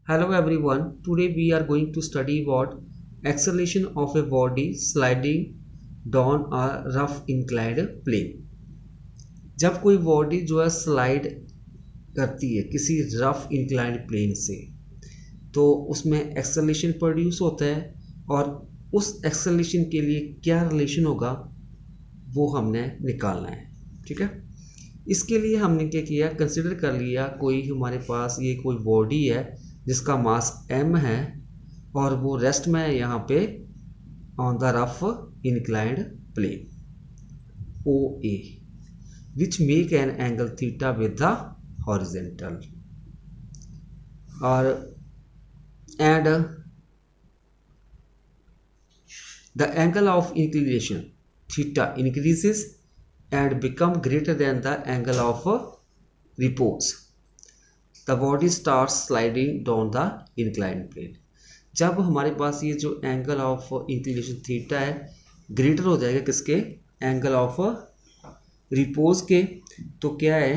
Hello everyone, today we are going to study about acceleration of a body sliding down a rough inclined plane। जब कोई body जो है slide करती है किसी रफ इंक्लाइंड प्लेन से तो उसमें एक्सेलेरेशन प्रोड्यूस होता है और उस एक्सेलेरेशन के लिए क्या रिलेशन होगा वो हमने निकालना है। ठीक है, इसके लिए हमने क्या किया, कंसिडर कर लिया कोई हमारे पास ये कोई बॉडी है जिसका मास m है और वो रेस्ट में है यहाँ पे on the rough inclined plane O A which make an angle theta with the horizontal और and the angle of inclination theta increases and become greater than the angle of repose. The body starts sliding down the inclined plane. जब हमारे पास ये जो angle of inclination theta है greater हो जाएगा किसके, angle of repose के, तो क्या है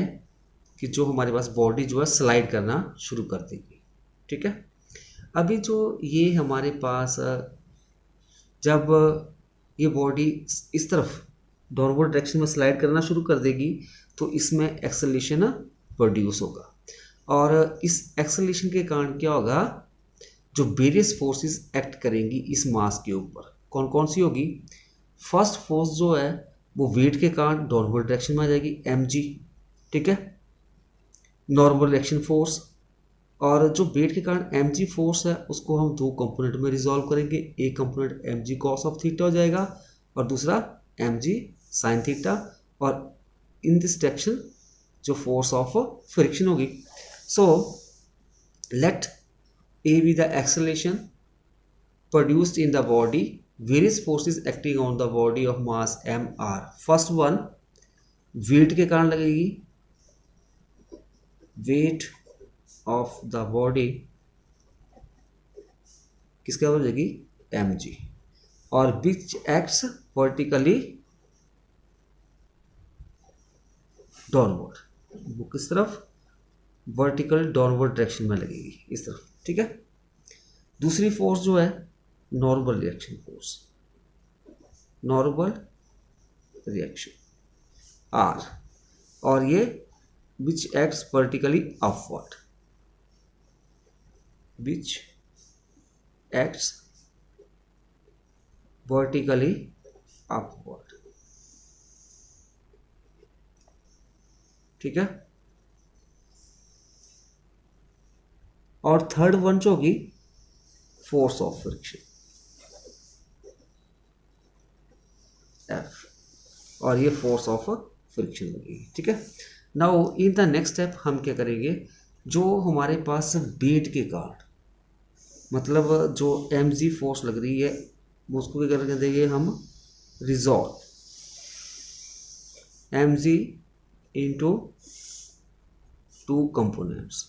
कि जो हमारे पास बॉडी जो है स्लाइड करना शुरू कर देगी। ठीक है, अभी जो ये हमारे पास जब ये बॉडी इस तरफ डाउनवर्ड डायरेक्शन में स्लाइड करना शुरू कर देगी तो इसमें एक्सेलेरेशन प्रोड्यूस होगा और इस एक्सेलेरेशन के कारण क्या होगा, जो वेरियस फोर्सेस एक्ट करेंगी इस मास के ऊपर कौन कौन सी होगी। फर्स्ट फोर्स जो है वो वेट के कारण डाउनवर्ड डायरेक्शन में आ जाएगी mg। ठीक है, नॉर्मल रिएक्शन फोर्स, और जो वेट के कारण mg फोर्स है उसको हम दो कंपोनेंट में रिजॉल्व करेंगे। एक component mg cos of theta हो जाएगा और दूसरा mg साइन थीटा, और इन दिस डायरेक्शन जो फोर्स ऑफ फ्रिक्शन होगी। So let a be the acceleration produced in the body, various forces acting on the body of mass m R. First one weight के कारण लगेगी, weight of the body किसके बराबर लगेगी, mg, और विच acts vertically downward, वो किस तरफ, वर्टिकल डाउनवर्ड डायरेक्शन में लगेगी इस तरफ। ठीक है, दूसरी फोर्स जो है normal reaction force, normal reaction R, और ये which acts vertically upward, which acts vertically upward. ठीक है, और थर्ड वन जो होगी फोर्स ऑफ फ्रिक्शन F, और ये फोर्स ऑफ फ्रिक्शन लगेगी। ठीक है, now in the next step हम क्या करेंगे, जो हमारे पास वेट के कारण मतलब जो mg फोर्स लग रही है उसको क्या कर देंगे हम, resolve mg into two components.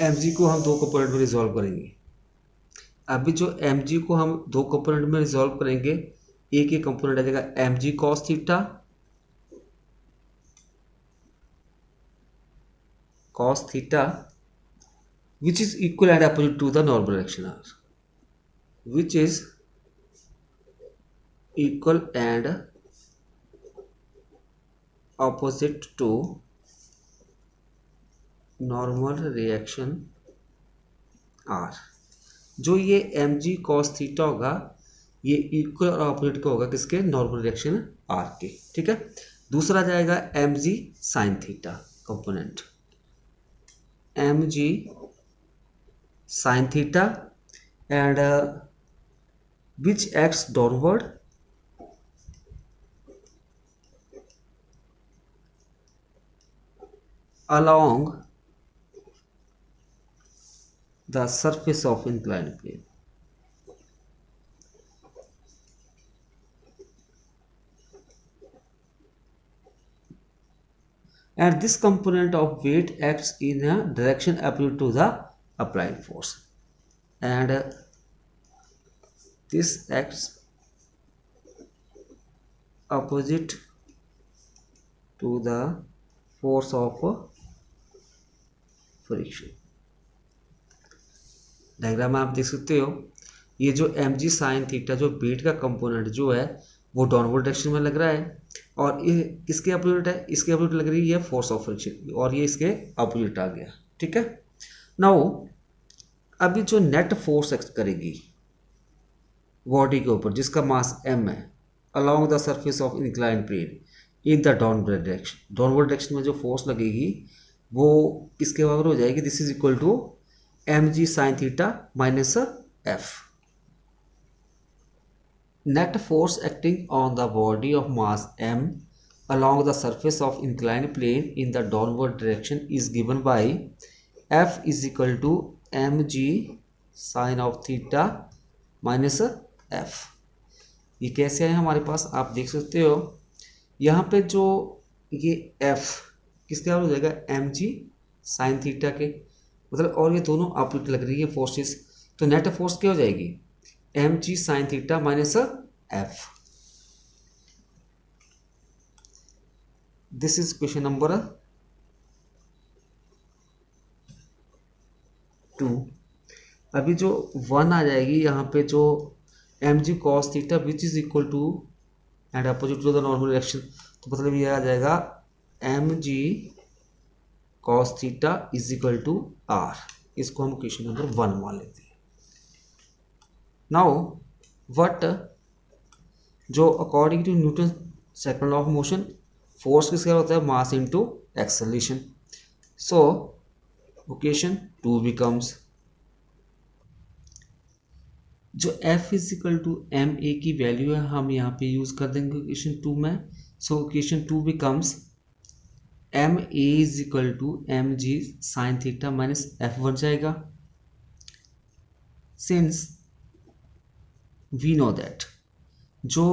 mg को हम दो कंपोनेंट में रिजॉल्व करेंगे। अभी जो mg को हम दो कंपोनेंट में रिजॉल्व करेंगे, एक ही कंपोनेंट आ जाएगा mg cos theta, cos theta which is equal and opposite to the normal direction r, which is equal and opposite to normal reaction R. जो ये mg cos थीटा होगा ये इक्वल और opposite का होगा किसके, नॉर्मल रिएक्शन आर के। ठीक है, दूसरा जाएगा mg sine theta component, mg sine theta and which acts downward along the surface of inclined plane। And this component of weight acts in a direction opposite to the applied force, and this acts opposite to the force of friction. Diagram में आप देख सकते हो, ये जो m g sine theta जो wait का component जो है वो डाउनवर्ड डायरेक्शन में लग रहा है, और ये किसके अपोजिट है, इसके अपोजिट लग रही है फोर्स ऑफ फ्रिक्शन, और ये इसके अपोजिट आ गया। ठीक है, नाउ अभी जो नेट फोर्स एक्ट करेगी बॉडी के ऊपर जिसका मास m है along the surface of incline plane in the downward direction, downward direction में जो फोर्स लगेगी वो किसके बराबर हो जाएगी, this is equal to m g sine theta minus F. Net force acting on the body of mass m along the surface of inclined plane in the downward direction is given by F is equal to mg sin of theta minus f। ये कैसे है हमारे पास, आप देख सकते हो यहाँ पे जो ये f किसके बराबर हो जाएगा, mg sin थीटा के, मतलब और ये दोनों अपोजिट लग रही है फोर्सेस, तो नेट फोर्स क्या हो जाएगी, mg sin theta minus f। This is question number 2। अभी जो 1 आ जाएगी यहाँ पे, जो m g cos theta which is equal to and opposite to the normal direction, तो मतलब ये आ जाएगा m g cos theta is equal to R. इसको हम क्वेश्चन नंबर 1 मान लेते हैं। नाउ व्हाट, जो according to Newton second law of motion force किसका होता है, mass into acceleration. So equation 2 becomes, जो F is equal to m a की वैल्यू है हम यहाँ पे यूज कर देंगे इक्वेशन 2 में। So equation 2 becomes m a is equal to m g sine theta minus F बन जाएगा। सिंस वी नो दैट जो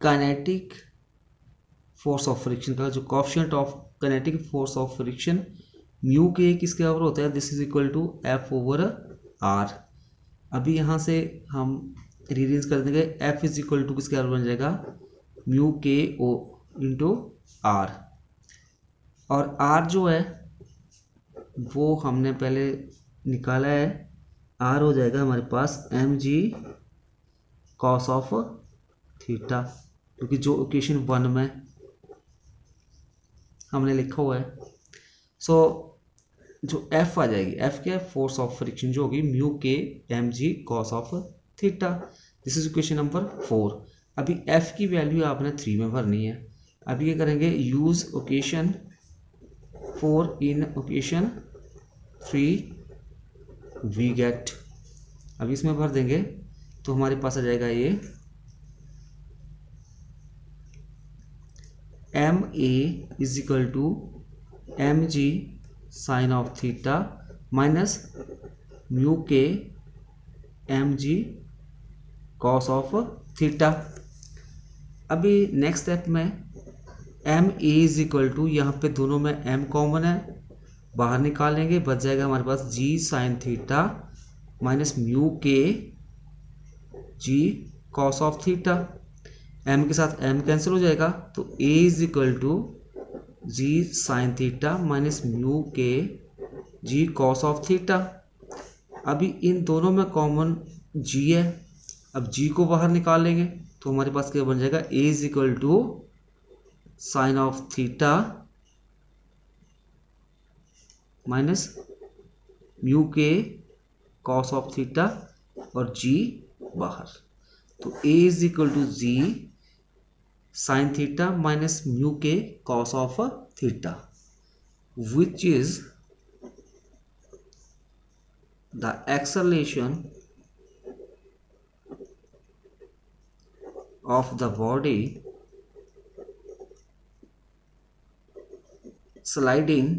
काइनेटिक फोर्स ऑफ फ्रिक्शन का जो coefficient of kinetic force of friction mu के किसके बराबर होता है, this is equal to F over R. अभी यहाँ से हम रीअरेंज कर देंगे, एफ इज इक्वल टू किसके बराबर बन जाएगा, म्यू के ओ इंटू आर, और आर जो है वो हमने पहले निकाला है, आर हो जाएगा हमारे पास m g cos of theta, क्योंकि जो इक्वेशन 1 में हमने लिखा हुआ है। सो जो एफ आ जाएगी, एफ क्या है, फोर्स ऑफ फ्रिक्शन जो होगी म्यू के m g cos of theta. This is equation number 4। अभी एफ की वैल्यू आपने 3 में भरनी है। अभी क्या करेंगे, use equation 4 in equation 3 we get, अभी इसमें भर देंगे तो हमारे पास आ जाएगा ये m a is equal to m g sine of theta minus mu के m g cos of theta. अभी नेक्स्ट स्टेप में m a is equal to, यहाँ पे दोनों में एम कॉमन है, बाहर निकालेंगे, बच जाएगा हमारे पास g sine theta minus mu k g cos of theta. M के साथ एम कैंसिल हो जाएगा, तो a is equal to g sine theta minus mu k g cos of theta. अभी इन दोनों में कॉमन जी है, अब जी को बाहर निकालेंगे तो हमारे पास क्या बन जाएगा, a is equal to sine of theta minus mu k cos of theta, और जी बाहर, तो a is equal to g sine theta minus mu k cos of theta, which is the acceleration of the body sliding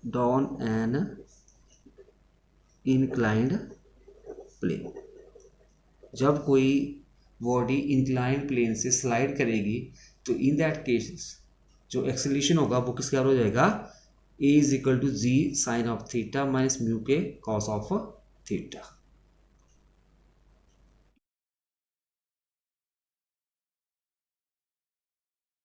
down an inclined plane। जब कोई body inclined plane से slide करेगी तो in that case जो acceleration होगा वो किसके बराबर हो जाएगा, a is equal to g sine of theta minus mu k cos of theta.